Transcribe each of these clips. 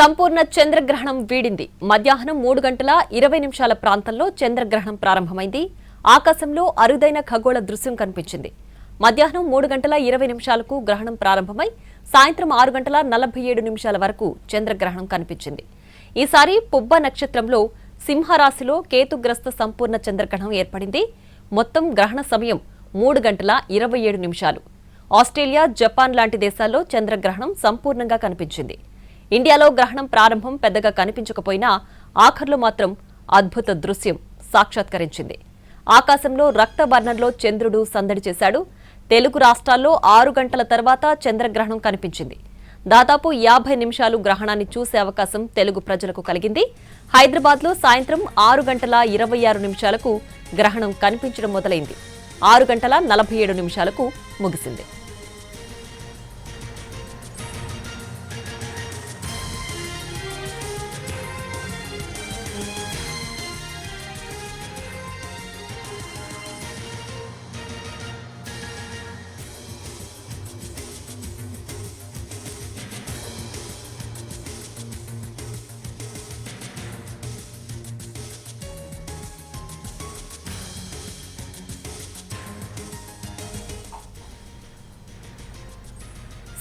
సంపూర్ణ చంద్రగ్రహణం వీడింది. మధ్యాహ్నం 3 గంటల 20 నిమిషాల ప్రాంతంలో చంద్రగ్రహణం ప్రారంభమైంది. ఆకాశంలో అరుదైన ఖగోళ దృశ్యం కనిపించింది. మధ్యాహ్నం 3 గంటల 20 నిమిషాలకు గ్రహణం ప్రారంభమై సాయంత్రం 6 గంటల 47 నిమిషాల వరకు చంద్రగ్రహణం కనిపించింది. ఈసారి పుబ్బ నక్షత్రంలో సింహరాశిలో కేతుగ్రస్త సంపూర్ణ చంద్రగ్రహణం ఏర్పడింది. మొత్తం గ్రహణ సమయం 3 గంటల 27 నిమిషాలు. ఆస్ట్రేలియా, జపాన్ లాంటి దేశాల్లో చంద్రగ్రహణం సంపూర్ణంగా కనిపించింది. ఇండియాలో గ్రహణం ప్రారంభం పెద్దగా కనిపించకపోయినా ఆఖర్లో మాత్రం అద్భుత దృశ్యం సాక్షాత్కరించింది. ఆకాశంలో రక్తవర్ణంలో చంద్రుడు సందడి చేశాడు. తెలుగు రాష్ట్రాల్లో 6 గంటల తర్వాత చంద్రగ్రహణం కనిపించింది. దాదాపు 50 నిమిషాలు గ్రహణాన్ని చూసే అవకాశం తెలుగు ప్రజలకు కలిగింది. హైదరాబాద్లో సాయంత్రం 6 గంటల 26 నిమిషాలకు గ్రహణం కనిపించడం మొదలైంది. 6 గంటల 47 నిమిషాలకు ముగిసింది.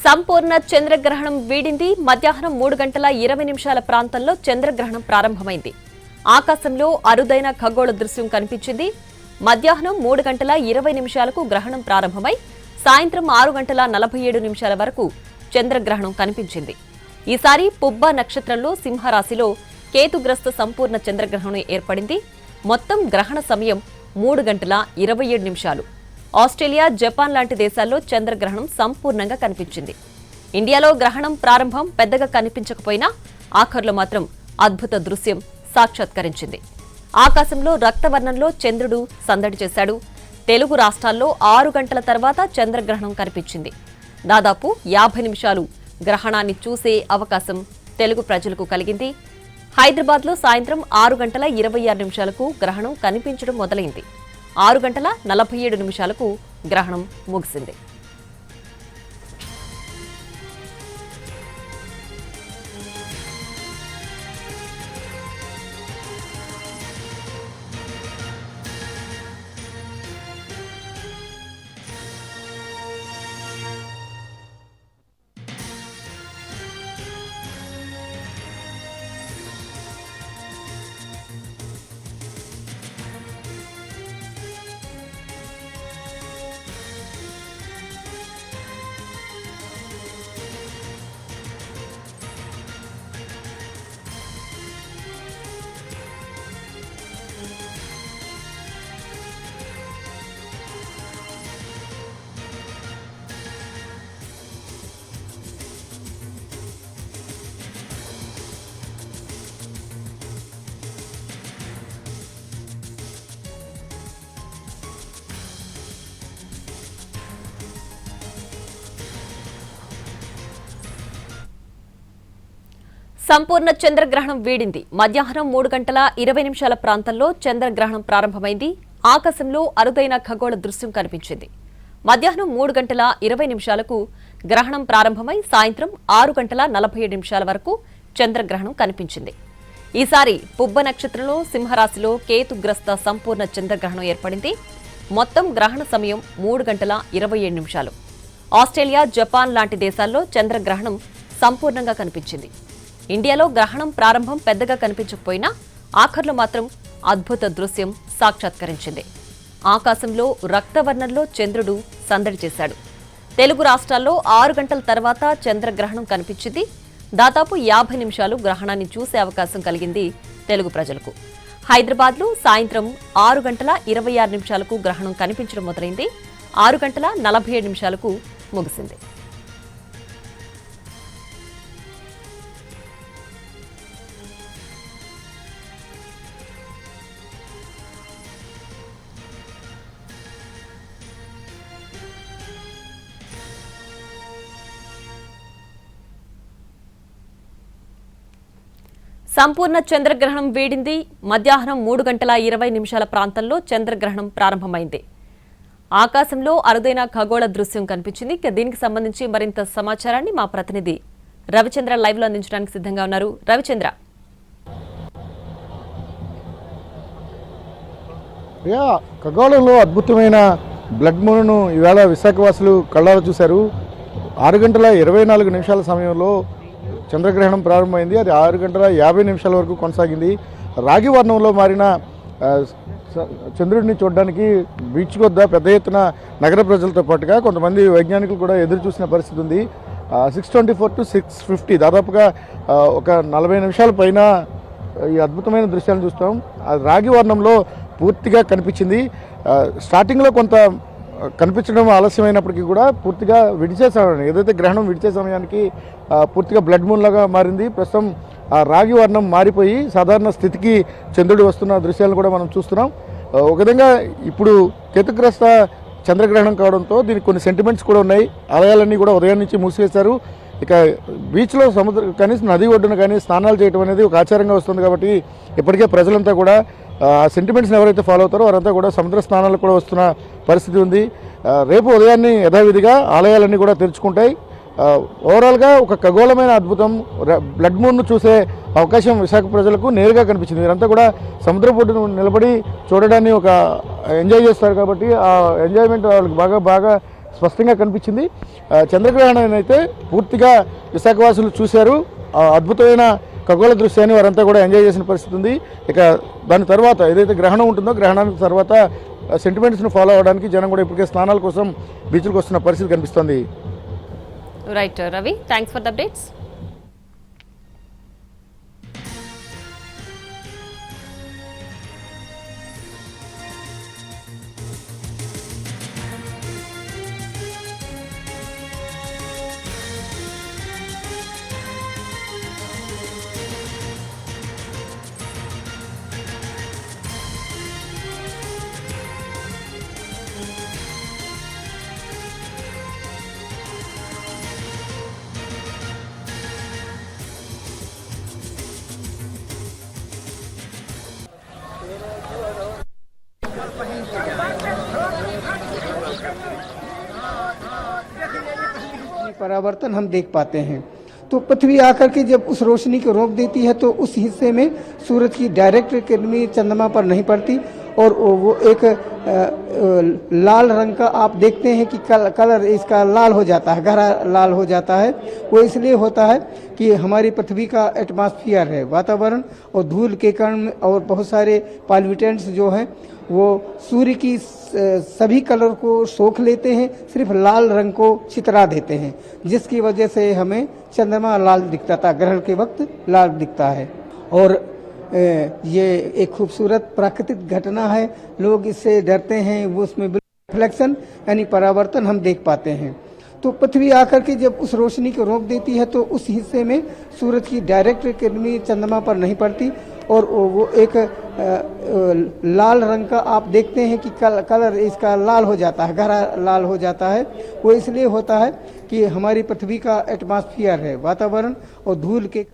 సంపూర్ణ చంద్రగ్రహణం వీడింది. మధ్యాహ్నం 3 గంటల 20 నిమిషాల ప్రాంతంలో చంద్రగ్రహణం ప్రారంభమైంది. ఆకాశంలో అరుదైన ఖగోళ దృశ్యం కనిపించింది. మధ్యాహ్నం 3 గంటల 20 నిమిషాలకు గ్రహణం ప్రారంభమై సాయంత్రం 6 గంటల 47 నిమిషాల వరకు చంద్రగ్రహణం కనిపించింది. ఈసారి పుబ్బ నక్షత్రంలో సింహరాశిలో కేతుగ్రస్త సంపూర్ణ చంద్రగ్రహణం ఏర్పడింది. మొత్తం గ్రహణ సమయం 3 గంటల 27 నిమిషాలు. ఆస్ట్రేలియా, జపాన్ లాంటి దేశాల్లో చంద్రగ్రహణం సంపూర్ణంగా కనిపించింది. ఇండియాలో గ్రహణం ప్రారంభం పెద్దగా కనిపించకపోయినా ఆఖర్లో మాత్రం అద్భుత దృశ్యం సాక్షాత్కరించింది. ఆకాశంలో రక్తవర్ణంలో చంద్రుడు సందడి చేశాడు. తెలుగు రాష్ట్రాల్లో 6 గంటల తర్వాత చంద్రగ్రహణం కనిపించింది. దాదాపు 50 నిమిషాలు గ్రహణాన్ని చూసే అవకాశం తెలుగు ప్రజలకు కలిగింది. హైదరాబాద్లో సాయంత్రం 6 గంటల 26 నిమిషాలకు గ్రహణం కనిపించడం మొదలైంది. 6 గంటల 47 నిమిషాలకు గ్రహణం ముగిసింది. సంపూర్ణ చంద్రగ్రహణం వీడింది. మధ్యాహ్నం 3 గంటల 20 నిమిషాల ప్రాంతంలో చంద్రగ్రహణం ప్రారంభమైంది. ఆకాశంలో అరుదైన ఖగోళ దృశ్యం కనిపించింది. మధ్యాహ్నం 3 గంటల 20 నిమిషాలకు గ్రహణం ప్రారంభమై సాయంత్రం 6 గంటల 47 నిమిషాల వరకు చంద్రగ్రహణం కనిపించింది. ఈసారి పుబ్బ నక్షత్రంలో సింహరాశిలో కేతుగ్రస్త సంపూర్ణ చంద్రగ్రహణం ఏర్పడింది. మొత్తం గ్రహణ సమయం 3 గంటల 27 నిమిషాలు. ఆస్ట్రేలియా, జపాన్ లాంటి దేశాల్లో చంద్రగ్రహణం సంపూర్ణంగా కనిపించింది. ఇండియాలో గ్రహణం ప్రారంభం పెద్దగా కనిపించకపోయినా ఆఖర్లో మాత్రం అద్భుత దృశ్యం సాక్షాత్కరించింది. ఆకాశంలో రక్తవర్ణంలో చంద్రుడు సందడి చేశాడు. తెలుగు రాష్ట్రాల్లో 6 గంటల తర్వాత చంద్రగ్రహణం కనిపించింది. దాదాపు 50 నిమిషాలు గ్రహణాన్ని చూసే అవకాశం కలిగింది తెలుగు ప్రజలకు. హైదరాబాద్లో సాయంత్రం 6 గంటల 26 నిమిషాలకు గ్రహణం కనిపించడం మొదలైంది. 6 గంటల 47 నిమిషాలకు ముగిసింది. సంపూర్ణ చంద్రగ్రహణం వీడింది. మధ్యాహ్నం 3 గంటల 20 నిమిషాల ప్రాంతంలో చంద్రగ్రహణం ప్రారంభమైంది. ఆకాశంలో అరుదైన ఖగోళ దృశ్యం కనిపించింది. దీనికి సంబంధించి మరింత సమాచారాన్ని మా ప్రతినిధి రవిచంద్ర లైవ్ లో అందించడానికి సిద్ధంగా ఉన్నారు. రవిచంద్ర, ఖగోళంలో అద్భుతమైన బ్లడ్ మూన్ను ఈవేళ విశాఖవాసులు కళ్ళారా చూశారు. 6:24 సమయంలో చంద్రగ్రహణం ప్రారంభమైంది. అది 6:50 వరకు కొనసాగింది. రాగి వర్ణంలో మారిన చంద్రుడిని చూడడానికి బీచ్ వద్ద పెద్ద ఎత్తున నగర ప్రజలతో పాటుగా కొంతమంది వైజ్ఞానికులు కూడా ఎదురు చూసిన పరిస్థితి ఉంది. 6:24 to 6:50 దాదాపుగా ఒక 40 నిమిషాల పైన ఈ అద్భుతమైన దృశ్యాలను చూస్తాం. రాగి వర్ణంలో పూర్తిగా కనిపించింది. స్టార్టింగ్లో కొంత కనిపించడం ఆలస్యమైనప్పటికీ కూడా పూర్తిగా విడిచే సమయం, ఏదైతే గ్రహణం విడిచే సమయానికి పూర్తిగా బ్లడ్ మూన్ లాగా మారింది. ప్రస్తుతం ఆ రాగి వర్ణం మారిపోయి సాధారణ స్థితికి చంద్రుడు వస్తున్న దృశ్యాలను కూడా మనం చూస్తున్నాం. ఒక విధంగా ఇప్పుడు కేతుగ్రస్త చంద్రగ్రహణం కావడంతో దీనికి కొన్ని సెంటిమెంట్స్ కూడా ఉన్నాయి. ఆలయాలన్నీ కూడా ఉదయం నుంచి మూసివేశారు. ఇక బీచ్లో కనీసం నది ఒడ్డున కానీ స్నానాలు చేయడం అనేది ఒక ఆచారంగా వస్తుంది. కాబట్టి ఇప్పటికే ప్రజలంతా కూడా సెంటిమెంట్స్ని ఎవరైతే ఫాలో అవుతారో వారంతా కూడా సముద్ర స్నానాలకు కూడా వస్తున్న పరిస్థితి ఉంది. రేపు ఉదయాన్నే యథావిధిగా ఆలయాలన్నీ కూడా తెరుచుకుంటాయి. ఓవరాల్గా ఒక ఖగోళమైన అద్భుతం, బ్లడ్ మూన్ను చూసే అవకాశం విశాఖ ప్రజలకు నేరుగా కనిపించింది. వీరంతా కూడా సముద్ర ఒడ్డున నిలబడి చూడడాన్ని ఒక ఎంజాయ్ చేస్తారు. కాబట్టి ఆ ఎంజాయ్మెంట్ వాళ్ళకి బాగా స్పష్టంగా కనిపించింది. చంద్రగ్రహణాన్ని అయితే పూర్తిగా విశాఖవాసులు చూశారు. అద్భుతమైన ఖగోళ దృశ్యాన్ని వారంతా కూడా ఎంజాయ్ చేసిన పరిస్థితి ఉంది. ఇక దాని తర్వాత ఏదైతే గ్రహణం ఉంటుందో గ్రహణానికి తర్వాత సెంటిమెంట్స్ను ఫాలో అవ్వడానికి జనం కూడా ఇప్పటికే స్నానాల కోసం బీచ్లకు వస్తున్న పరిస్థితి కనిపిస్తుంది. Right Ravi, thanks for the updates. परावर्तन हम देख पाते हैं। तो पृथ्वी आकर के जब उस रोशनी को रोक देती है तो उस हिस्से में सूरज की डायरेक्ट किरणें चंद्रमा पर नहीं पड़ती और वो एक लाल रंग का आप देखते हैं कि कलर इसका लाल हो जाता है, गहरा लाल हो जाता है। वो इसलिए होता है कि हमारी पृथ्वी का एटमॉस्फेयर है, वातावरण और धूल के कण और बहुत सारे पॉल्यूटेंट्स जो हैं वो सूर्य की सभी कलर को सोख लेते हैं, सिर्फ लाल रंग को छितरा देते हैं, जिसकी वजह से हमें चंद्रमा लाल दिखता था, ग्रहण के वक्त लाल दिखता है। और ये एक खूबसूरत प्राकृतिक घटना है। लोग इससे डरते हैं, वो उसमें रिफ्लेक्शन यानी परावर्तन हम देख पाते हैं। तो पृथ्वी आकर के जब उस रोशनी को रोक देती है तो उस हिस्से में सूरज की डायरेक्ट किरणें चंद्रमा पर नहीं पड़ती और वो एक लाल रंग का आप देखते हैं कि कलर इसका लाल हो जाता है, गहरा लाल हो जाता है। वो इसलिए होता है कि हमारी पृथ्वी का एटमॉस्फेयर है, वातावरण और धूल के